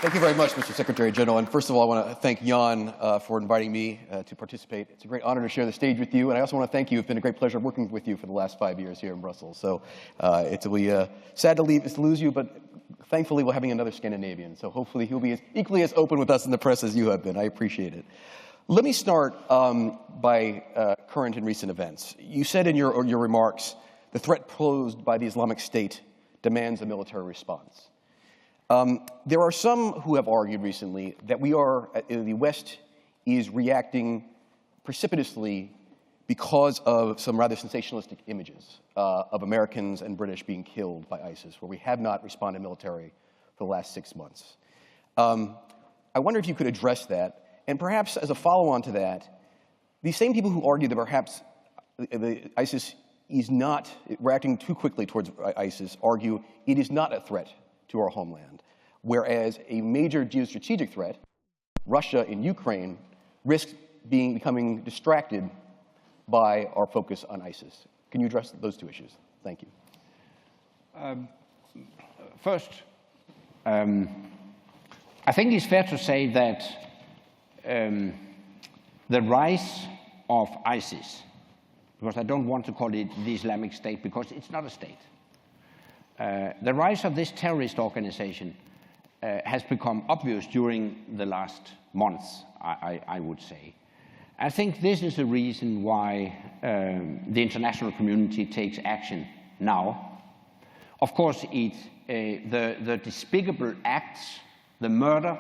Thank you very much, Mr. Secretary General. And first of all, I want to thank Jan for inviting me to participate. It's a great honor to share the stage with you. And I also want to thank you. It's been a great pleasure working with you for the last 5 years here in Brussels. So it'll be sad to lose you, but thankfully we're having another Scandinavian. So hopefully he'll be equally as open with us in the press as you have been. I appreciate it. Let me start by current and recent events. You said in your remarks, the threat posed by the Islamic State demands a military response. There are some who have argued recently that the West is reacting precipitously because of some rather sensationalistic images of Americans and British being killed by ISIS, where we have not responded militarily for the last 6 months. I wonder if you could address that, and perhaps as a follow-on to that, these same people who argue that perhaps ISIS is not reacting too quickly towards ISIS argue it is not a threat to our homeland, whereas a major geostrategic threat, Russia in Ukraine, risks becoming distracted by our focus on ISIS. Can you address those two issues? Thank you. First, I think it's fair to say that the rise of ISIS, because I don't want to call it the Islamic State because it's not a state. The rise of this terrorist organization has become obvious during the last months, I would say. I think this is the reason why the international community takes action now. Of course, the despicable acts, the murder,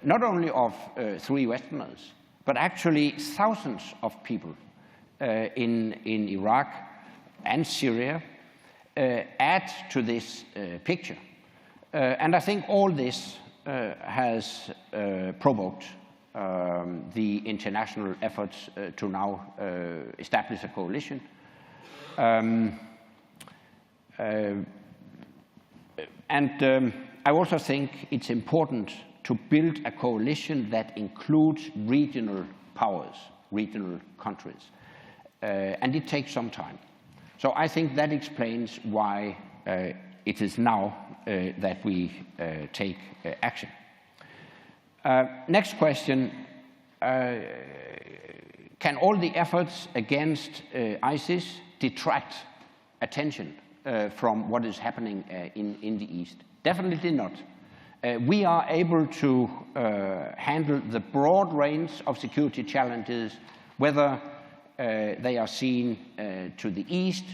not only of 3 Westerners, but actually thousands of people in Iraq and Syria, add to this picture. And I think all this has provoked the international efforts to now establish a coalition. I also think it's important to build a coalition that includes regional powers, regional countries. And it takes some time. So I think that explains why it is now that we take action. Next question, can all the efforts against ISIS detract attention from what is happening in the East? Definitely not. We are able to handle the broad range of security challenges, whether they are seen to the east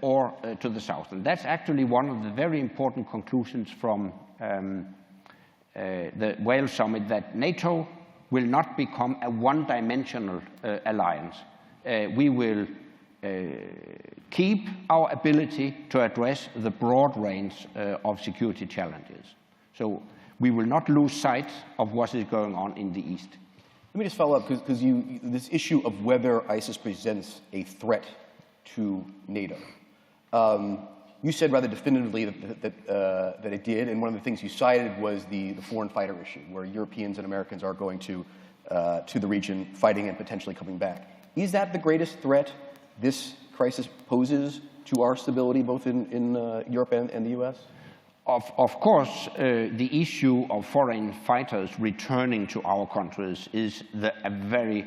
or to the south. And that's actually one of the very important conclusions from the Wales summit, that NATO will not become a one-dimensional alliance. We will keep our ability to address the broad range of security challenges. So we will not lose sight of what is going on in the East. Let me just follow up, because this issue of whether ISIS presents a threat to NATO. You said rather definitively that it did, and one of the things you cited was the foreign fighter issue, where Europeans and Americans are going to the region, fighting and potentially coming back. Is that the greatest threat this crisis poses to our stability, both in Europe and the U.S.? Of course, the issue of foreign fighters returning to our countries is a very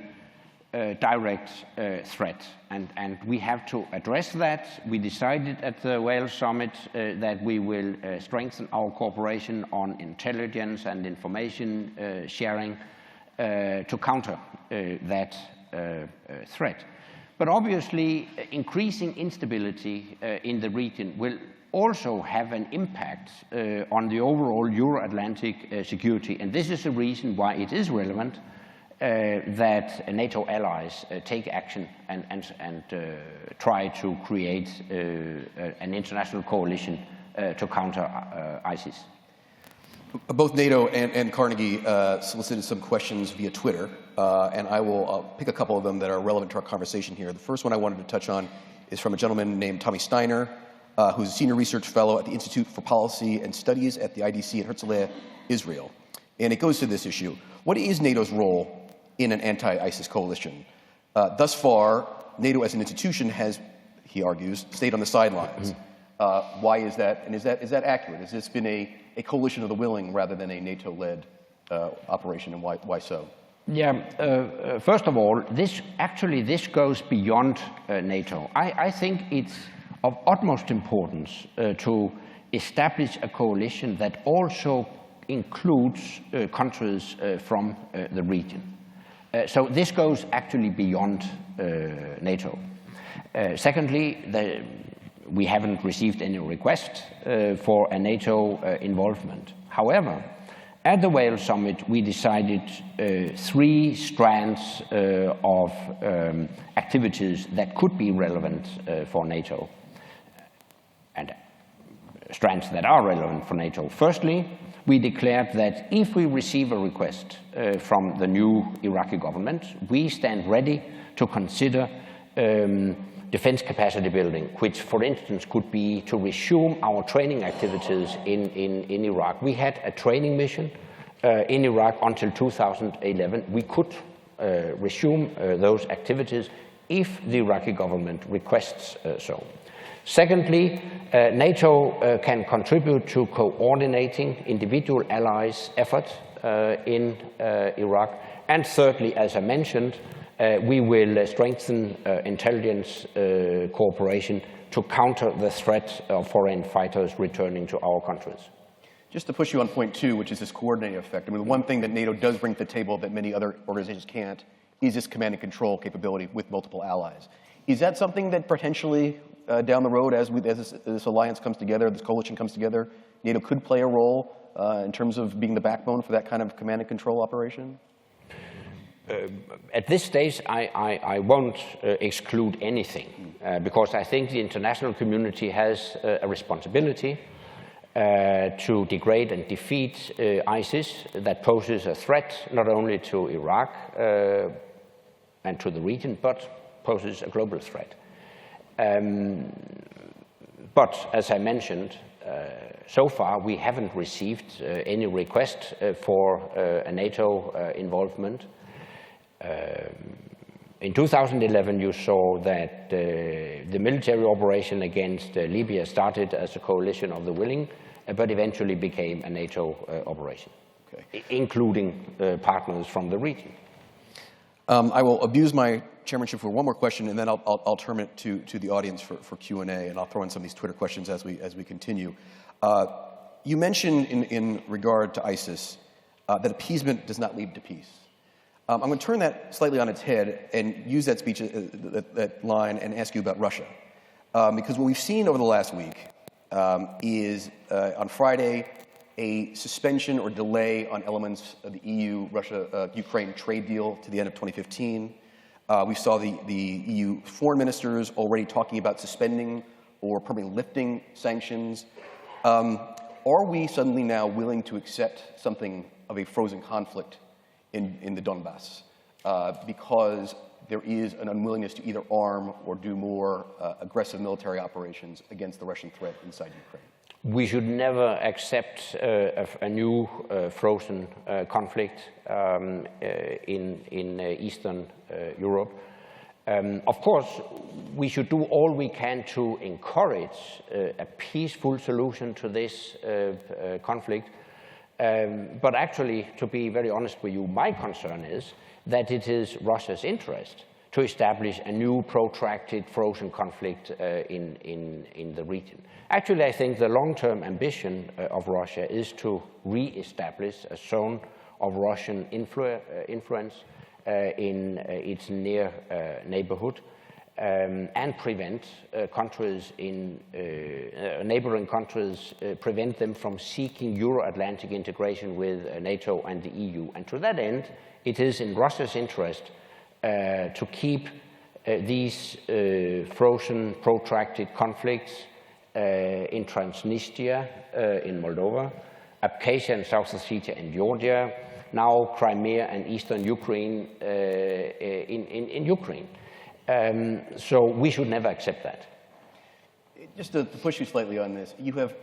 direct threat, and we have to address that. We decided at the Wales summit that we will strengthen our cooperation on intelligence and information sharing to counter that threat. But obviously, increasing instability in the region will also have an impact on the overall Euro-Atlantic security. And this is the reason why it is relevant that NATO allies take action and try to create an international coalition to counter ISIS. Both NATO and Carnegie solicited some questions via Twitter, and I'll pick a couple of them that are relevant to our conversation here. The first one I wanted to touch on is from a gentleman named Tommy Steiner, who's a senior research fellow at the Institute for Policy and Studies at the IDC in Herzliya, Israel. And it goes to this issue. What is NATO's role in an anti-ISIS coalition? Thus far, NATO as an institution has, he argues, stayed on the sidelines. Why is that? And is that accurate? Has this been a coalition of the willing rather than a NATO-led operation, and why so? Yeah, first of all, this goes beyond NATO. I think it's of utmost importance to establish a coalition that also includes countries from the region. So this goes actually beyond NATO. Secondly, we haven't received any request for a NATO involvement. However, at the Wales Summit, we decided 3 strands of activities that could be relevant for NATO, and strands that are relevant for NATO. Firstly, we declared that if we receive a request from the new Iraqi government, we stand ready to consider defense capacity building, which, for instance, could be to resume our training activities in Iraq. We had a training mission in Iraq until 2011. We could resume those activities if the Iraqi government requests so. Secondly, NATO can contribute to coordinating individual allies' efforts in Iraq. And thirdly, as I mentioned, we will strengthen intelligence cooperation to counter the threat of foreign fighters returning to our countries. Just to push you on point 2, which is this coordinating effect. I mean, one thing that NATO does bring to the table that many other organizations can't is this command and control capability with multiple allies. Is that something that potentially down the road, as this alliance comes together, this coalition comes together, NATO could play a role in terms of being the backbone for that kind of command and control operation? At this stage, I won't exclude anything because I think the international community has a responsibility to degrade and defeat ISIS that poses a threat not only to Iraq and to the region, but poses a global threat. But as I mentioned, so far we haven't received any request for a NATO involvement. In 2011, you saw that the military operation against Libya started as a coalition of the willing, but eventually became a NATO operation, including partners from the region. I will abuse my chairmanship for one more question, and then I'll turn it to the audience for Q&A, and I'll throw in some of these Twitter questions as we continue. You mentioned in regard to ISIS that appeasement does not lead to peace. I'm going to turn that slightly on its head and use that speech, that line, and ask you about Russia. Because what we've seen over the last week is, on Friday, a suspension or delay on elements of the EU-Russia-Ukraine trade deal to the end of 2015. We saw the EU foreign ministers already talking about suspending or permanently lifting sanctions. Are we suddenly now willing to accept something of a frozen conflict in the Donbass because there is an unwillingness to either arm or do more aggressive military operations against the Russian threat inside Ukraine? We should never accept a new frozen conflict in Eastern Europe. Of course, we should do all we can to encourage a peaceful solution to this conflict. But actually, to be very honest with you, my concern is that it is Russia's interest to establish a new protracted frozen conflict in the region. Actually, I think the long-term ambition of Russia is to re-establish a zone of Russian influence in its near neighborhood and prevent countries in neighboring countries, prevent them from seeking Euro-Atlantic integration with NATO and the EU. And to that end, it is in Russia's interest to keep these frozen, protracted conflicts in Transnistria, in Moldova, Abkhazia and South Ossetia and Georgia, now Crimea and eastern Ukraine in Ukraine. So we should never accept that. Just to push you slightly on this, you have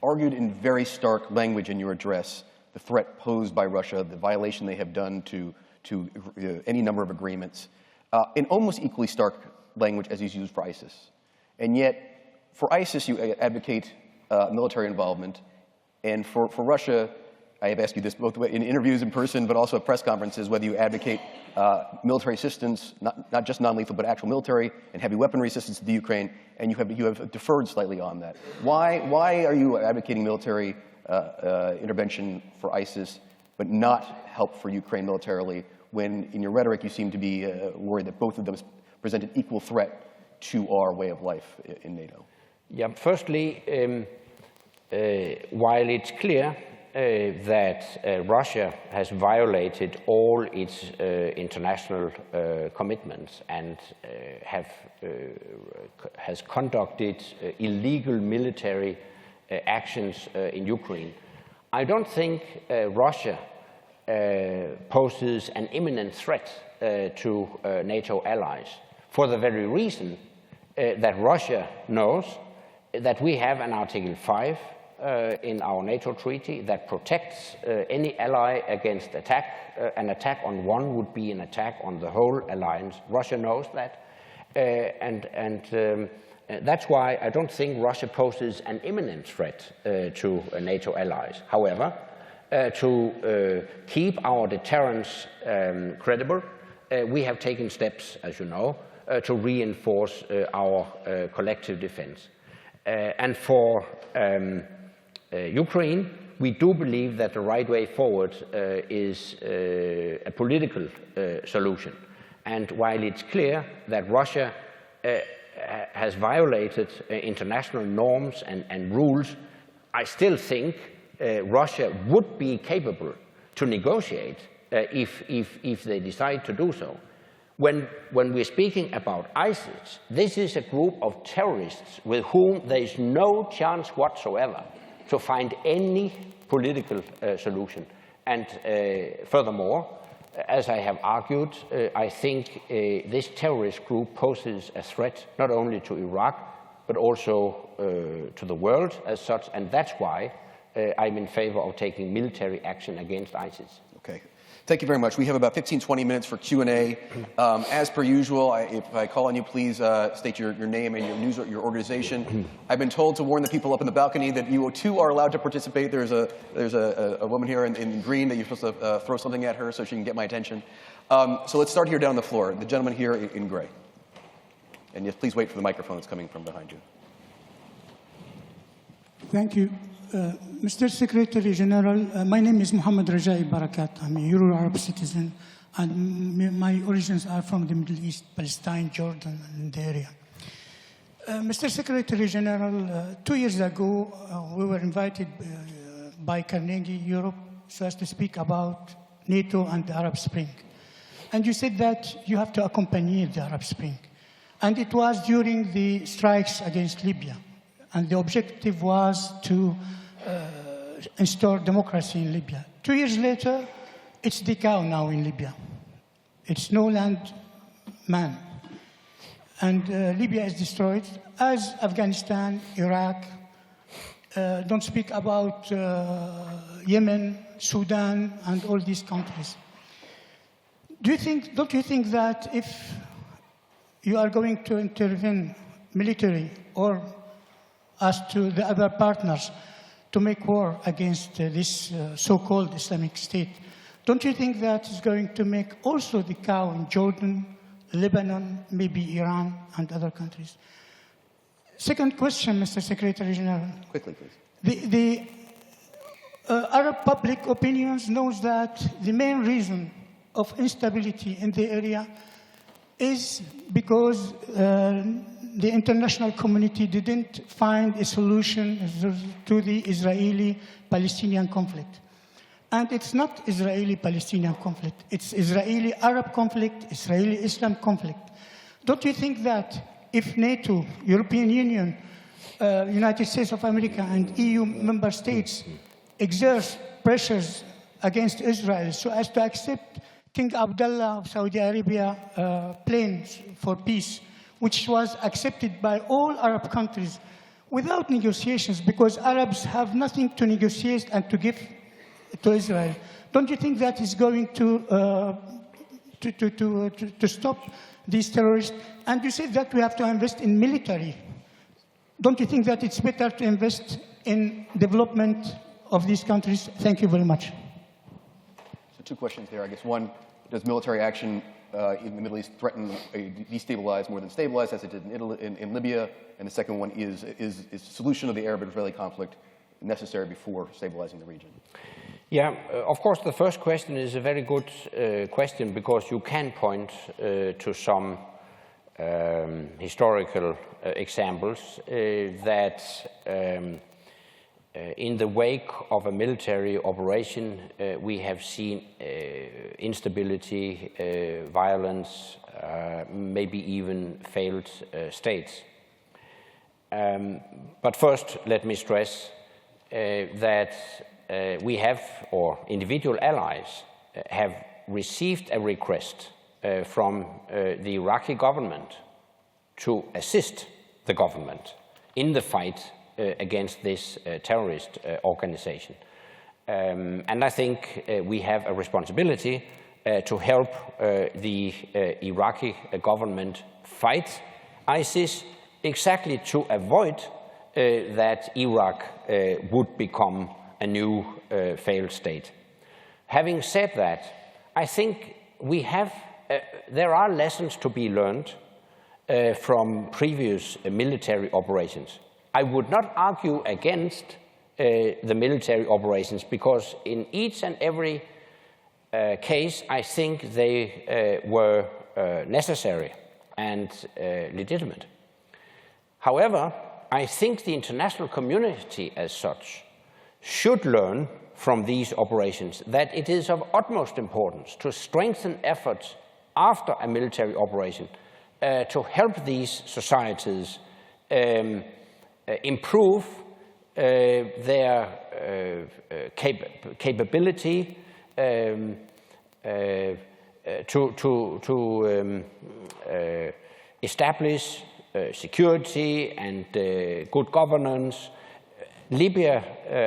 argued in very stark language in your address the threat posed by Russia, the violation they have done to any number of agreements, in almost equally stark language as is used for ISIS. And yet, for ISIS, you advocate military involvement. And for Russia, I have asked you this both in interviews in person, but also at press conferences, whether you advocate military assistance, not just non-lethal, but actual military and heavy weaponry assistance to the Ukraine, and you have deferred slightly on that. Why are you advocating military intervention for ISIS, but not help for Ukraine militarily, when in your rhetoric you seem to be worried that both of them present an equal threat to our way of life in NATO? Yeah, firstly, while it's clear that Russia has violated all its international commitments and has conducted illegal military actions in Ukraine, I don't think Russia poses an imminent threat to NATO allies, for the very reason that Russia knows that we have an Article 5 in our NATO treaty that protects any ally against attack. An attack on one would be an attack on the whole alliance. Russia knows that. That's why I don't think Russia poses an imminent threat to NATO allies. However, to keep our deterrence credible, we have taken steps, as you know, to reinforce our collective defense. And for Ukraine, we do believe that the right way forward is a political solution. And while it's clear that Russia has violated international norms and rules, I still think Russia would be capable to negotiate if they decide to do so. When we're speaking about ISIS, this is a group of terrorists with whom there is no chance whatsoever to find any political solution. And furthermore, as I have argued, I think this terrorist group poses a threat not only to Iraq, but also to the world as such, and that's why I'm in favor of taking military action against ISIS. Okay. Thank you very much. We have about 15, 20 minutes for Q&A. As per usual, if I call on you, please state your name and your organization. I've been told to warn the people up in the balcony that you too are allowed to participate. There's a woman here in green that you're supposed to throw something at her so she can get my attention. So let's start here down the floor. The gentleman here in gray. And yes, please wait for the microphone that's coming from behind you. Thank you. Mr. Secretary General, my name is Mohammed Rajai Barakat. I'm a Euro-Arab citizen, and my origins are from the Middle East, Palestine, Jordan, and the area. Mr. Secretary General, 2 years ago, we were invited by Carnegie, Europe, so as to speak about NATO and the Arab Spring. And you said that you have to accompany the Arab Spring. And it was during the strikes against Libya. And the objective was to install democracy in Libya. 2 years later, it's the cow now in Libya. It's no land man. And Libya is destroyed, as Afghanistan, Iraq, don't speak about Yemen, Sudan, and all these countries. Don't you think that if you are going to intervene military or as to the other partners to make war against this so-called Islamic State, don't you think that is going to make also the cow in Jordan, Lebanon, maybe Iran, and other countries? Second question, Mr. Secretary General. Quickly, please. The Arab public opinions knows that the main reason of instability in the area is because the international community didn't find a solution to the Israeli-Palestinian conflict. And it's not Israeli-Palestinian conflict. It's Israeli-Arab conflict, Israeli-Islam conflict. Don't you think that if NATO, European Union, United States of America, and EU member states exert pressures against Israel so as to accept King Abdullah of Saudi Arabia plans for peace, which was accepted by all Arab countries without negotiations, because Arabs have nothing to negotiate and to give to Israel. Don't you think that is going to stop these terrorists? And you said that we have to invest in military. don't you think that it's better to invest in development of these countries? Thank you very much. So 2 questions there. I guess one, does military action in the Middle East threaten destabilize more than stabilize, as it did in Libya? And the second one is solution of the Arab-Israeli conflict necessary before stabilizing the region? Yeah, of course, the first question is a very good question, because you can point to some historical examples that in the wake of a military operation, we have seen instability, violence, maybe even failed states. But first, let me stress that we have, or individual allies, have received a request from the Iraqi government to assist the government in the fight against this terrorist organization. And I think we have a responsibility to help the Iraqi government fight ISIS, exactly to avoid that Iraq would become a new failed state. Having said that, I think we have, there are lessons to be learned from previous military operations. I would not argue against the military operations, because in each and every case, I think they were necessary and legitimate. However, I think the international community as such should learn from these operations that it is of utmost importance to strengthen efforts after a military operation to help these societies improve their capability to establish security and good governance. Libya,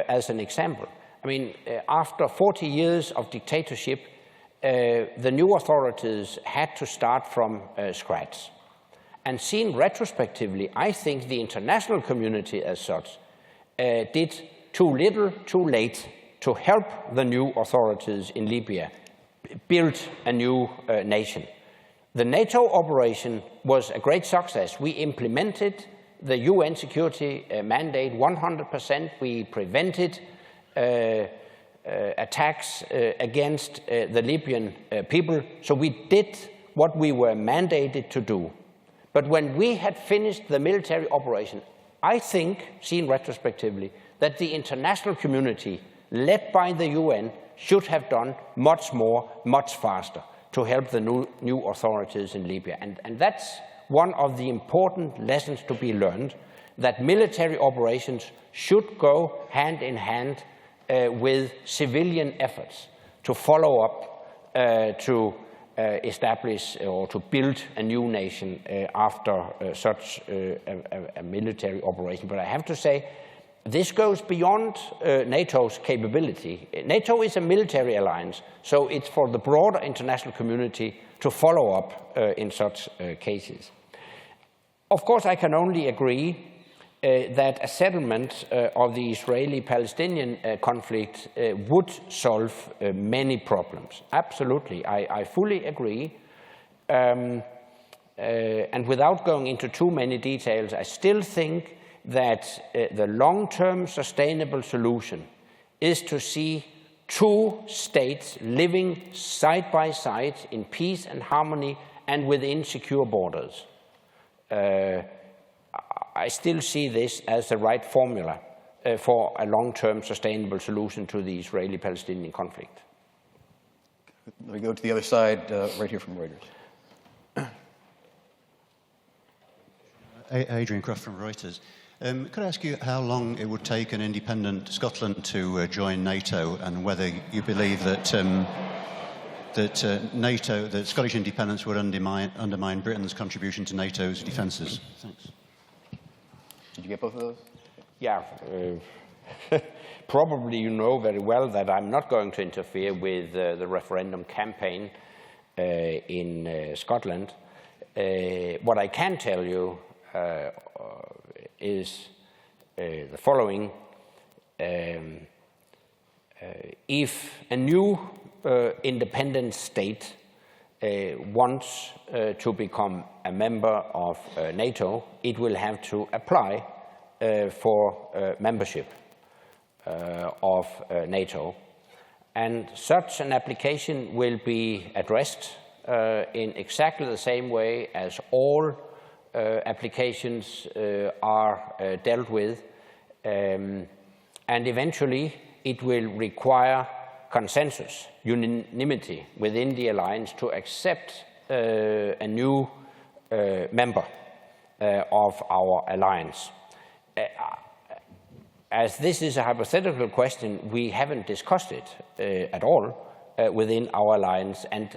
as an example. I mean, after 40 years of dictatorship, the new authorities had to start from scratch. And seen retrospectively, I think the international community as such did too little, too late to help the new authorities in Libya build a new nation. The NATO operation was a great success. We implemented the UN security mandate 100%. We prevented attacks against the Libyan people. So we did what we were mandated to do. But when we had finished the military operation, I think, seen retrospectively, that the international community, led by the UN, should have done much more, much faster, to help the new authorities in Libya. And that's one of the important lessons to be learned, that military operations should go hand in hand with civilian efforts to follow up, to establish or to build a new nation after such a military operation. But I have to say, this goes beyond NATO's capability. NATO is a military alliance, so it's for the broader international community to follow up in such cases. Of course, I can only agree that a settlement of the Israeli-Palestinian conflict would solve many problems. Absolutely, I fully agree. And without going into too many details, I still think that the long-term sustainable solution is to see two states living side by side in peace and harmony and within secure borders. I still see this as the right formula for a long-term sustainable solution to the Israeli-Palestinian conflict. Let me go to the other side, right here from Reuters. Adrian Croft from Reuters. Could I ask you how long it would take an independent Scotland to join NATO, and whether you believe that NATO, that Scottish independence would undermine Britain's contribution to NATO's defences? Thanks. Did you get both of those? Yeah. Probably you know very well that I'm not going to interfere with the referendum campaign in Scotland. What I can tell you is the following. If a new independent state wants to become a member of NATO, it will have to apply for membership of NATO. And such an application will be addressed in exactly the same way as all applications are dealt with. And eventually it will require consensus, unanimity within the alliance to accept a new member of our alliance. As this is a hypothetical question, we haven't discussed it at all within our alliance, and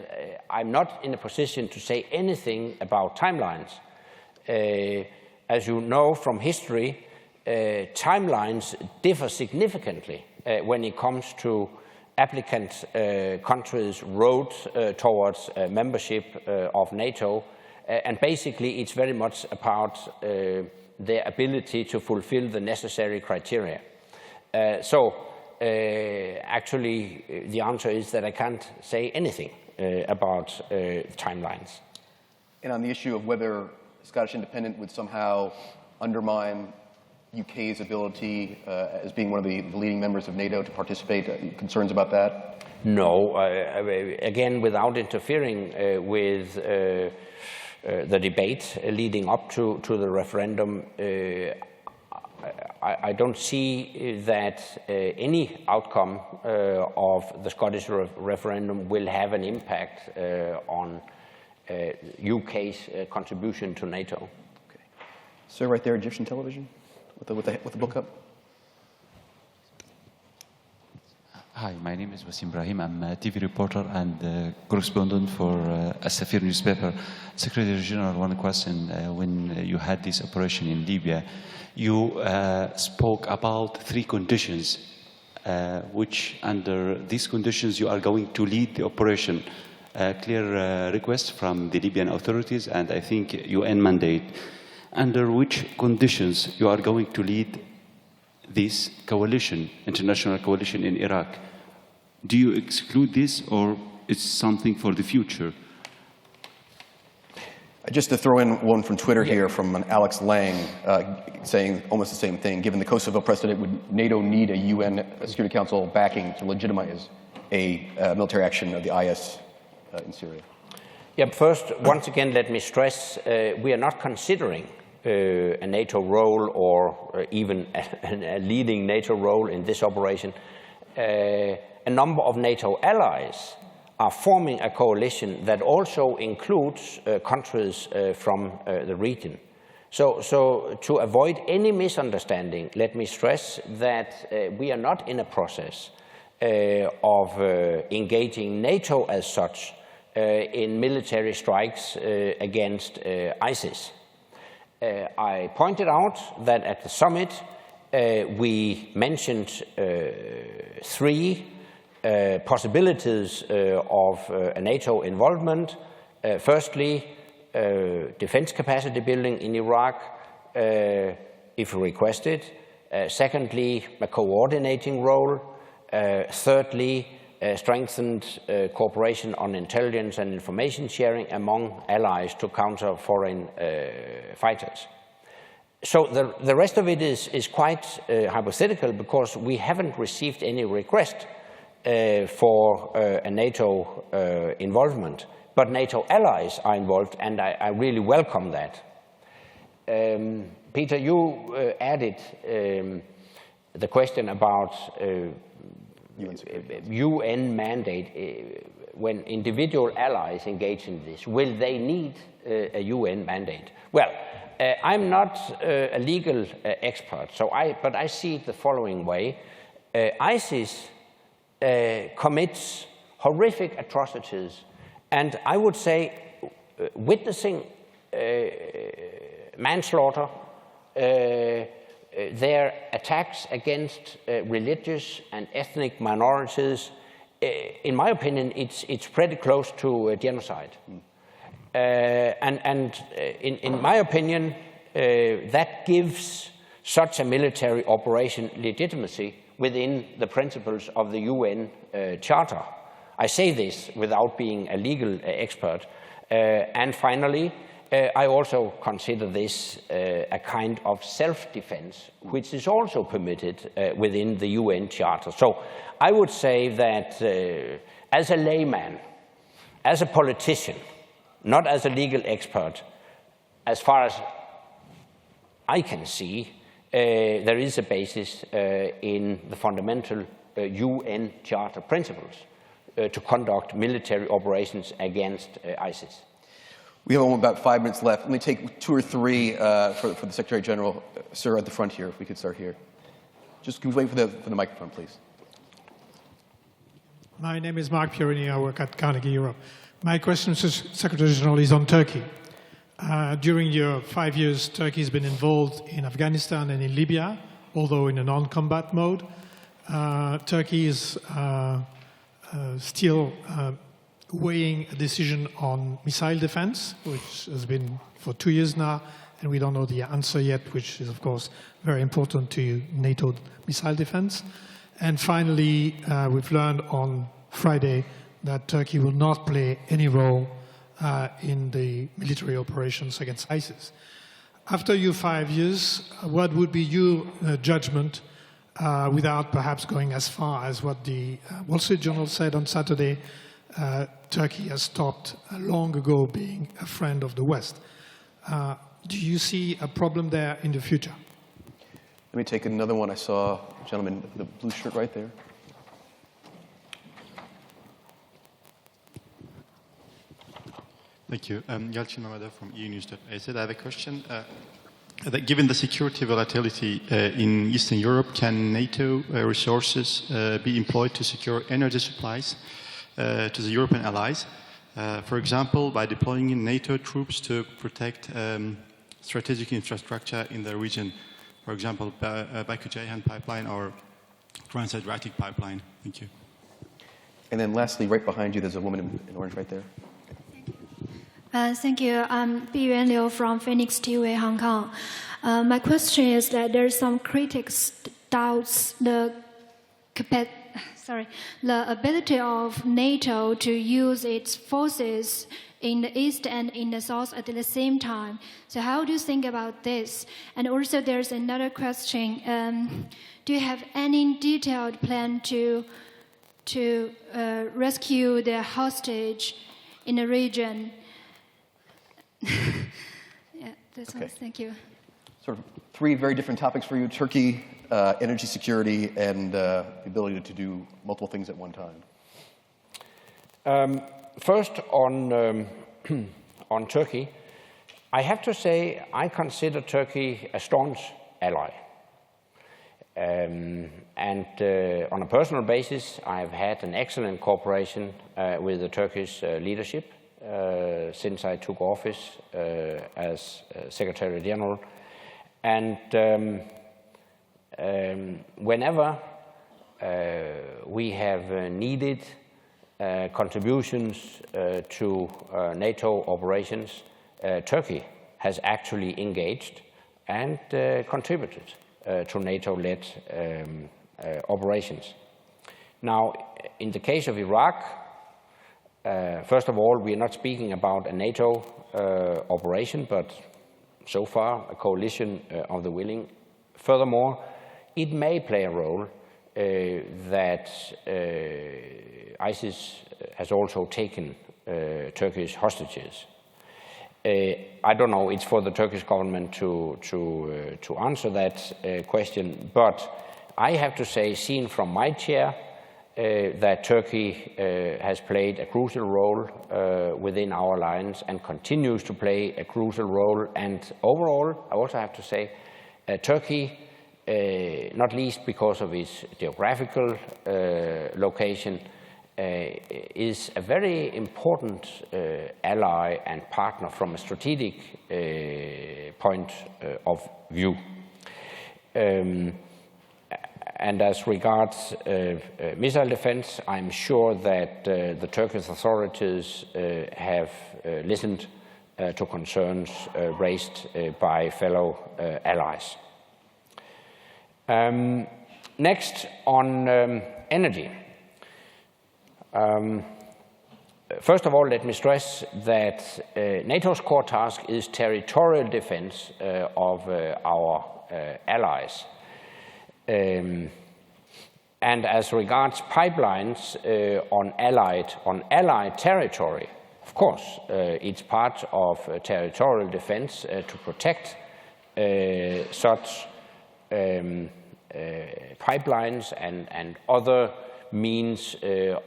I'm not in a position to say anything about timelines. As you know from history, timelines differ significantly when it comes to applicant countries' road towards membership of NATO, and basically it's very much about their ability to fulfill the necessary criteria. Actually, the answer is that I can't say anything about timelines. And on the issue of whether Scottish independent would somehow undermine UK's ability as being one of the leading members of NATO to participate, concerns about that? No, again, without interfering with the debate leading up to the referendum, I don't see that any outcome of the Scottish referendum will have an impact on UK's contribution to NATO. Okay. Sir, right there, Egyptian television, with the book up. Hi, my name is Wasim Brahim. I'm a TV reporter and correspondent for As-Safir newspaper. Secretary General, one question. When you had this operation in Libya, you spoke about 3 conditions, which under these conditions you are going to lead the operation. Clear request from the Libyan authorities and I think UN mandate. Under which conditions you are going to lead this coalition, international coalition in Iraq? Do you exclude this or it's something for the future? Just to throw in one from Twitter here from an Alex Lang saying almost the same thing. Given the Kosovo precedent, would NATO need a UN Security Council backing to legitimize a military action of the IS in Syria? Yeah, first, once again, let me stress, we are not considering a NATO role or even a leading NATO role in this operation. A number of NATO allies are forming a coalition that also includes countries from the region. So to avoid any misunderstanding, let me stress that we are not in a process of engaging NATO as such in military strikes against ISIS. I pointed out that at the summit we mentioned 3 possibilities of a NATO involvement. Firstly, defense capacity building in Iraq, if requested. Secondly, a coordinating role. Thirdly, strengthened cooperation on intelligence and information sharing among allies to counter foreign fighters. So the rest of it is quite hypothetical because we haven't received any request for a NATO involvement, but NATO allies are involved, and I really welcome that. Peter, you added the question about UN mandate. When individual allies engage in this, will they need a UN mandate? Well, I'm not a legal expert, but I see it the following way. ISIS commits horrific atrocities, and I would say witnessing manslaughter, their attacks against religious and ethnic minorities, in my opinion, it's pretty close to genocide. And in my opinion, that gives such a military operation legitimacy within the principles of the UN Charter. I say this without being a legal expert. And finally, I also consider this a kind of self-defense, which is also permitted within the UN Charter. So I would say that as a layman, as a politician, not as a legal expert, as far as I can see, there is a basis in the fundamental UN Charter principles to conduct military operations against ISIS. We have only about 5 minutes left. Let me take 2 or 3 for the Secretary General. Sir, at the front here, if we could start here. Just can we wait for the microphone, please? My name is Mark Pierini. I work at Carnegie Europe. My question to Secretary General is on Turkey. During your 5 years, Turkey has been involved in Afghanistan and in Libya, although in a non-combat mode. Turkey is still weighing a decision on missile defense, which has been for 2 years now, and we don't know the answer yet, which is, of course, very important to NATO missile defense. And finally, we've learned on Friday that Turkey will not play any role in the military operations against ISIS. After your 5 years, what would be your judgment, without perhaps going as far as what the Wall Street Journal said on Saturday? Turkey has stopped long ago being a friend of the West. Do you see a problem there in the future? Let me take another one. I saw a gentleman in the blue shirt right there. Thank you. Yalcin Mamada from EUnews.az. I have a question. That given the security volatility in Eastern Europe, can NATO resources be employed to secure energy supplies to the European allies? For example, by deploying in NATO troops to protect strategic infrastructure in the region, for example, Baku-Ceyhan pipeline or Trans-Adriatic pipeline. Thank you. And then lastly, right behind you, there's a woman in orange right there. Thank you. I'm Biyuan Liu from Phoenix TV, Hong Kong. My question is that there's some critics doubts the ability of NATO to use its forces in the east and in the south at the same time. So how do you think about this? And also there's another question. Do you have any detailed plan to rescue the hostage in the region? Yeah, that's all. Thank you. Sort of 3 very different topics for you: Turkey, energy security, and the ability to do multiple things at one time. First, on Turkey, I have to say I consider Turkey a staunch ally. On a personal basis, I have had an excellent cooperation with the Turkish leadership since I took office as Secretary General. And whenever we have needed contributions to NATO operations, Turkey has actually engaged and contributed to NATO-led operations. Now, in the case of Iraq, first of all, we are not speaking about a NATO operation, but so far a coalition of the willing. Furthermore, it may play a role that ISIS has also taken Turkish hostages. I don't know, it's for the Turkish government to answer that question, but I have to say, seen from my chair, that Turkey has played a crucial role within our alliance and continues to play a crucial role. And overall, I also have to say, Turkey, not least because of its geographical location, is a very important ally and partner from a strategic point of view. And as regards missile defense, I'm sure that the Turkish authorities have listened to concerns raised by fellow allies. Next, on energy. First of all, let me stress that NATO's core task is territorial defense of our allies. And as regards pipelines on allied territory, of course, it's part of territorial defense to protect such pipelines and other means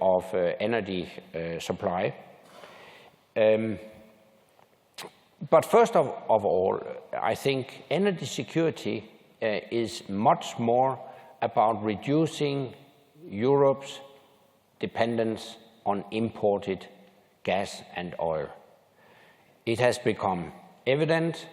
of energy supply. But first of all, I think energy security is much more about reducing Europe's dependence on imported gas and oil. It has become evident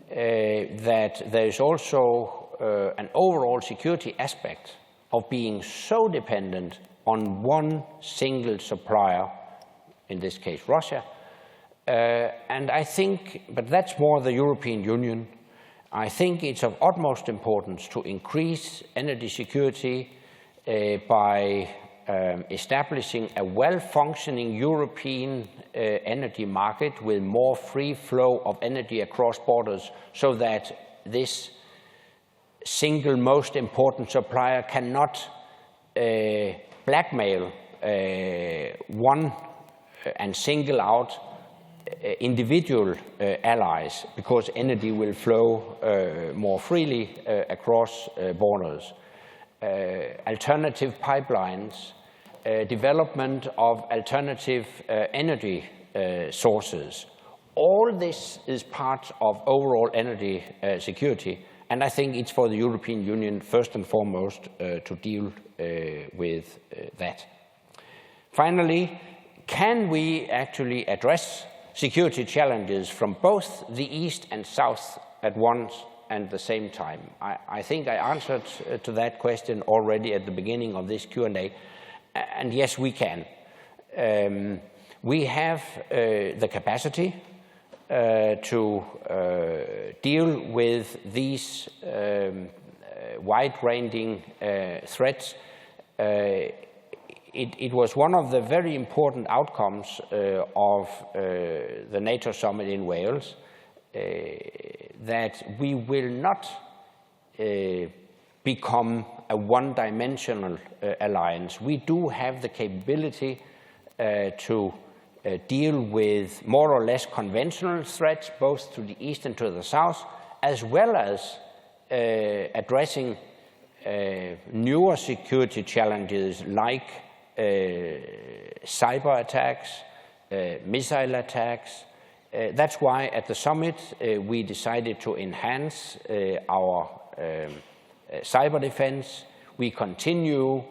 that there is also an overall security aspect of being so dependent on one single supplier, in this case Russia. And I think, but that's more the European Union, I think it's of utmost importance to increase energy security by establishing a well-functioning European energy market with more free flow of energy across borders, so that this single most important supplier cannot blackmail one and single out individual allies, because energy will flow more freely across borders. Alternative pipelines, development of alternative energy sources. All this is part of overall energy security, and I think it's for the European Union first and foremost to deal with that. Finally, can we actually address security challenges from both the East and South at once and the same time? I think I answered to that question already at the beginning of this Q&A, and yes, we can. We have the capacity to deal with these wide-ranging threats. It was one of the very important outcomes of the NATO summit in Wales that we will not become a one-dimensional alliance. We do have the capability to deal with more or less conventional threats, both to the east and to the south, as well as addressing newer security challenges like cyber attacks, missile attacks. That's why at the summit we decided to enhance our cyber defense. We continue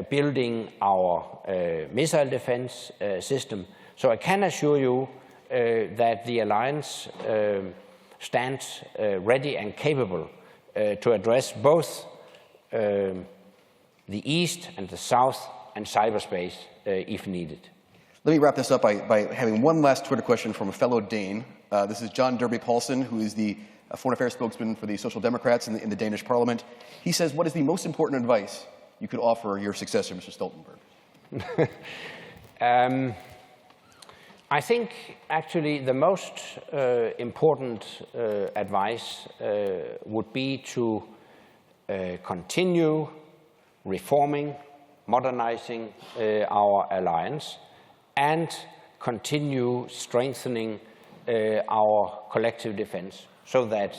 building our missile defense system. So I can assure you that the alliance stands ready and capable to address both the East and the South and cyberspace if needed. Let me wrap this up by having one last Twitter question from a fellow Dane. This is John Derby Paulson, who is the Foreign Affairs spokesman for the Social Democrats in the Danish Parliament. He says, what is the most important advice you could offer your successor, Mr. Stoltenberg? I think actually the most important advice would be to continue reforming, modernizing our alliance, and continue strengthening our collective defense so that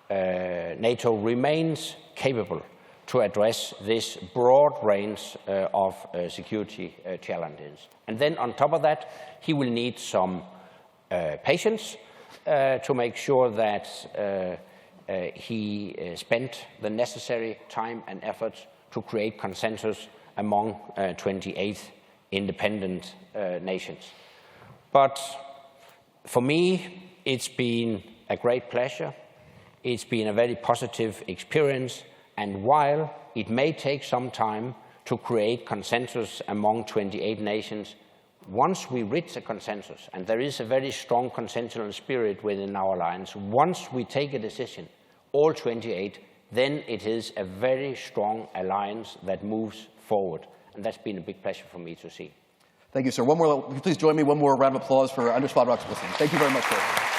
NATO remains capable to address this broad range of security challenges. And then on top of that, he will need some patience to make sure that he spent the necessary time and effort to create consensus among 28 independent nations. But for me, it's been a great pleasure. It's been a very positive experience. And while it may take some time to create consensus among 28 nations, once we reach a consensus, and there is a very strong consensual spirit within our alliance, once we take a decision, all 28, then it is a very strong alliance that moves forward. And that's been a big pleasure for me to see. Thank you, sir. One more, please join me, one more round of applause for Anders Fogh Rasmussen. Thank you very much, sir.